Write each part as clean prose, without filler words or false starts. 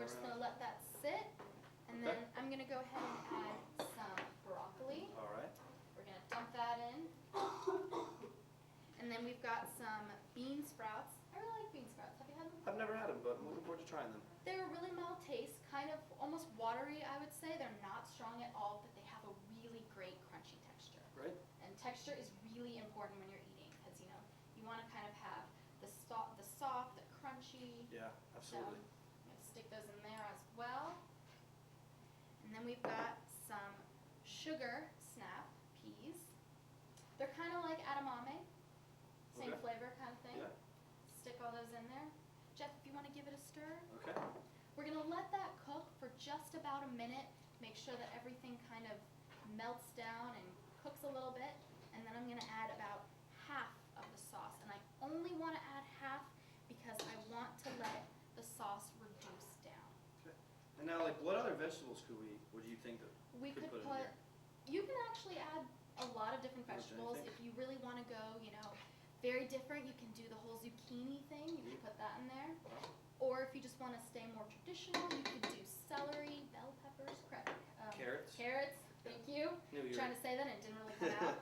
we're just going to let that sit. And then I'm going to go ahead and add some broccoli. All right. We're going to dump that in. And then we've got some bean sprouts. I really like bean sprouts. Have you had them before? I've never had them, but I'm looking forward to trying them. They're a really mild taste, kind of almost watery, I would say. They're not strong at all, but they have a really great crunchy texture. Right. And texture is really important when you're eating because, you know, you want to kind of have the soft, the crunchy. Yeah, absolutely. So I'm going to stick those in there as well. And then we've got some sugar snap peas. They're kind of like edamame, same flavor kind of thing. Yeah. Stick all those in there. Jeff, if you want to give it a stir. Okay. We're going to let that cook for just about a minute. Make sure that everything kind of melts down and cooks a little bit. And then I'm going to add about half of the sauce. And I only want to add half because I want to let the sauce reduce down. Okay. And now, like, what other vegetables would you think that We could put in put, here? you can actually add a lot of different vegetables. If you really want to go, you know, very different, you can do the whole zucchini thing. You can put that in there. Or if you just want to stay more traditional, you could do celery, bell peppers, Carrots. Carrots, thank you. Trying to say that and it didn't really come out.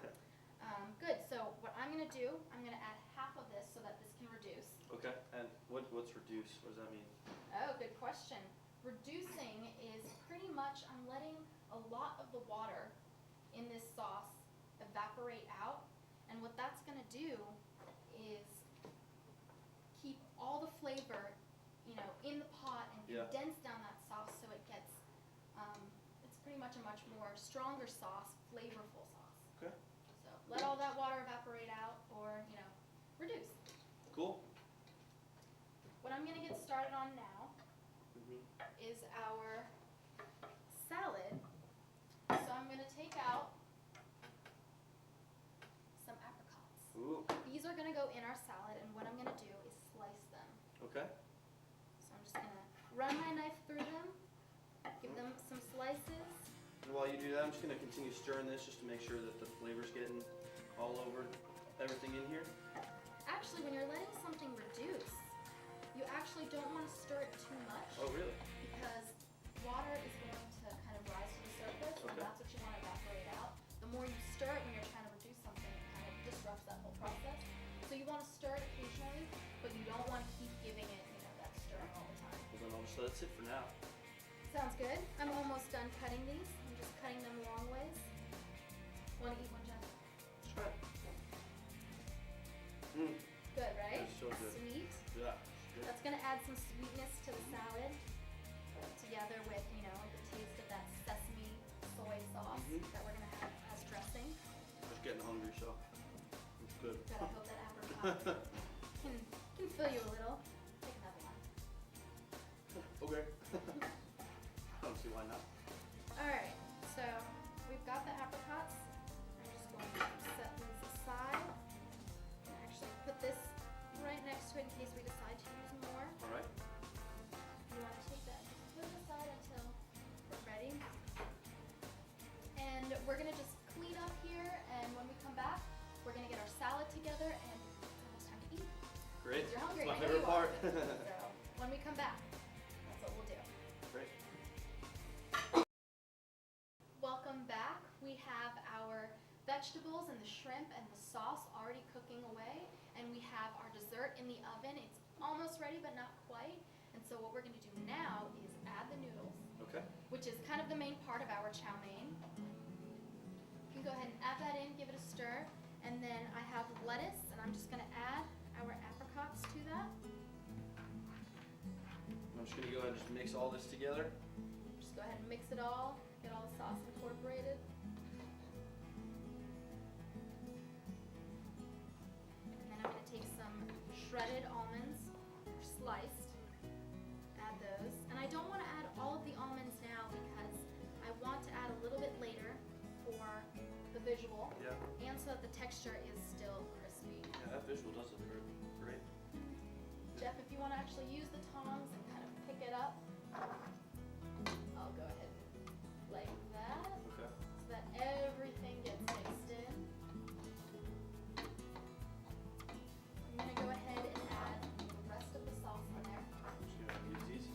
Good, so what I'm going to do, I'm going to add half of this so that this can reduce. Okay, and what's reduce? What does that mean? Oh, good question. Reducing is pretty much I'm letting a lot of the water in this sauce evaporate out. And what that's going to do is keep all the flavor, you know, in the pot and condense down that sauce so it gets, it's pretty much a much more stronger sauce, flavorful sauce. Okay. So let all that water evaporate out or, you know, reduce. Cool. What I'm going to get started on now is our salad. So I'm going to take out some apricots. Ooh. These are going to go in our salad, and what I'm going to do is slice them. Okay. So I'm just going to run my knife through them, give them some slices. And while you do that, I'm just going to continue stirring this just to make sure that the flavor's getting all over everything in here. Actually, when you're letting something reduce, you actually don't want to stir it too much. Oh, really? Because water is going to kind of rise to the surface, and that's what you want to evaporate out. The more you stir it when you're trying to reduce something, it kind of disrupts that whole process. So you want to stir it occasionally, but you don't want to keep giving it, you know, that stirring all the time. Well, then I'll just let it sit for now. Sounds good. I'm almost done cutting these. I'm just cutting them long ways. Want to eat one, Jeff? Let's try it. Good, right? It's so good. Sweet. Yeah. That's going to add some sweetness to the salad, together with, you know, the taste of that sesame soy sauce that we're going to have as dressing. I'm just getting hungry, so it's good. Good, I hope that apricot can fill you a little. Take another one. Okay. I don't see why not. Alright, so we've got the apricots. I'm just going to set these aside. And actually put this right next to it in case we decide to use more. Alright. You want to take that, just put it aside until we're ready. And we're going to just clean up here, and when we come back, we're going to get our salad together, and it's almost time to eat. Great. You're hungry. That's my favorite part. So when we come back, that's what we'll do. Great. Welcome back. We have our vegetables and the shrimp and the sauce already cooking away, and we have our dessert in the oven. It's almost ready, but not quite. And so what we're going to do now is add the noodles, which is kind of the main part of our chow mein. You can go ahead and add that in, give it a stir, and then I have lettuce, and I'm just going to add our apricots to that. I'm just going to go ahead and just mix all this together. Just go ahead and mix it all, get all the sauce incorporated. And then I'm going to take some shredded almonds, sliced, add those. And I don't want to add all of the almonds now because I want to add a little bit later for the visual, and so that the texture is still crispy. Yeah, that visual does look great. Jeff, if you want to actually use the tongs and kind of pick it up, I'll go ahead like that, so that everything gets mixed in. I'm going to go ahead and add the rest of the sauce in there. I'm just going to use these.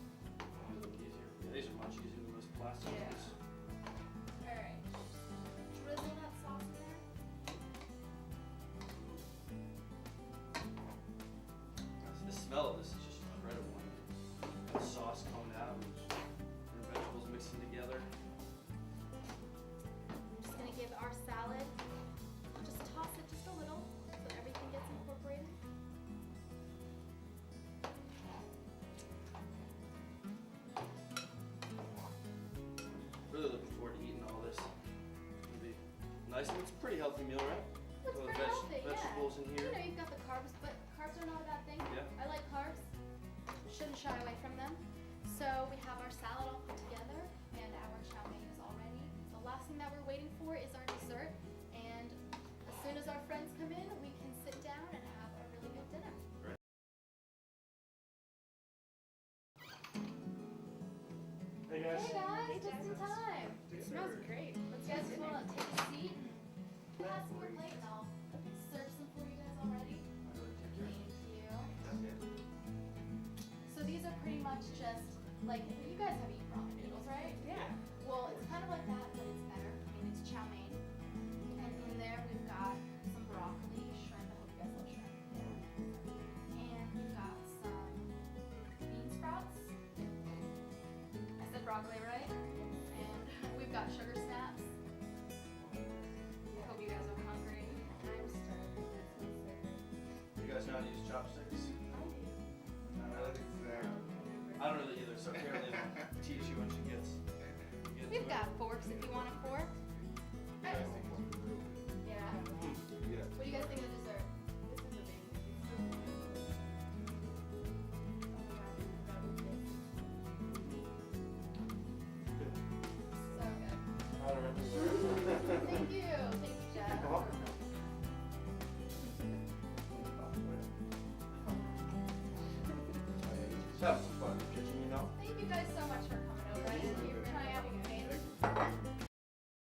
healthy meal, right? It's Throw the pretty healthy, yeah. vegetables in You here. know, you've got the carbs, but carbs are not a bad thing. Yeah. I like carbs. Shouldn't shy away from them. So we have our salad all put together, and our chow mein is all ready. The last thing that we're waiting for is our dessert, and as soon as our friends come in, we can sit down and have a really good dinner. Hey guys. Hey guys, just in time. It smells great. Let's guys just want to take a seat and pass me your plate, and I'll serve some for you guys already. Thank you. So these are pretty much just like, you guys have eaten ramen noodles, right? Yeah. Well, it's kind of like that, but it's better. I mean, it's chow mein. And in there we've got some broccoli, shrimp. I hope you guys love shrimp. And we've got some bean sprouts. I said broccoli, right? And we've got sugar snaps. I hope you guys are hungry. I'm starving. That smells so good. You guys know how to use chopsticks? I don't really either, so Carolyn will teach you when she gets to We've it. got forks if you want a fork. Yeah. Yeah. What do you guys think of the dessert? This is amazing. So good. I don't remember. Thank you. Thank you, Jeff. So,